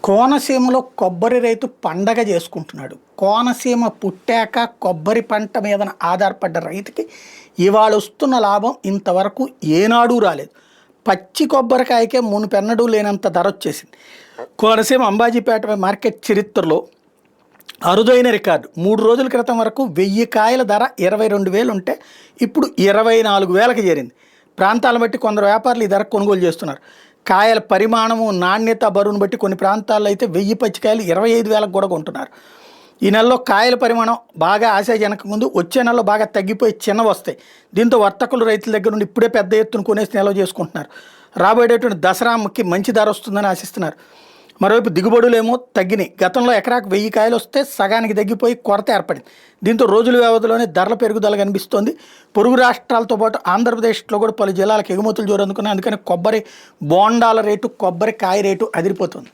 కోనసీమలో కొబ్బరి రైతు పండగ చేసుకుంటున్నాడు. కోనసీమ పుట్టాక కొబ్బరి పంట మీద ఆధారపడ్డ రైతుకి ఇవాళ వస్తున్న లాభం ఇంతవరకు ఏనాడూ రాలేదు. పచ్చి కొబ్బరికాయకే మునుపెన్నడూ లేనంత ధర వచ్చేసింది. కోనసీమ అంబాజీపేట మార్కెట్ చరిత్రలో అరుదైన రికార్డు. 3 రోజుల క్రితం వరకు 1000 కాయల ధర 22,000 ఉంటే ఇప్పుడు 24,000కి చేరింది. ప్రాంతాలను బట్టి కొందరు వ్యాపారులు ఈ ధర కొనుగోలు చేస్తున్నారు. కాయల పరిమాణము, నాణ్యత, బరువును బట్టి కొన్ని ప్రాంతాల్లో అయితే 1000 పచ్చికాయలు 25,000కు కూడా కొంటున్నారు. ఈ నెలలో కాయల పరిమాణం బాగా ఆశాజనకంగా ఉంది. వచ్చే నెలలో బాగా తగ్గిపోయి చిన్నవి వస్తాయి. దీంతో వర్తకులు రైతుల దగ్గర నుండి ఇప్పుడే పెద్ద ఎత్తున కొనేసి నిల్వ చేసుకుంటున్నారు. రాబోయేటటువంటి దసరాకి మంచి ధర వస్తుందని ఆశిస్తున్నారు. మరోవైపు దిగుబడులేమో తగ్గినాయి. గతంలో ఎకరాకు 1000 కాయలు వస్తే సగానికి తగ్గిపోయి కొరత ఏర్పడింది. దీంతో రోజుల వ్యవధిలోనే ధరల పెరుగుదల కనిపిస్తోంది. పొరుగు రాష్ట్రాలతో పాటు ఆంధ్రప్రదేశ్లో కూడా పలు జిల్లాలకు ఎగుమతులు జోరందుకున్నాయి. అందుకని కొబ్బరి బోండాల రేటు, కొబ్బరి కాయ రేటు అదిరిపోతుంది.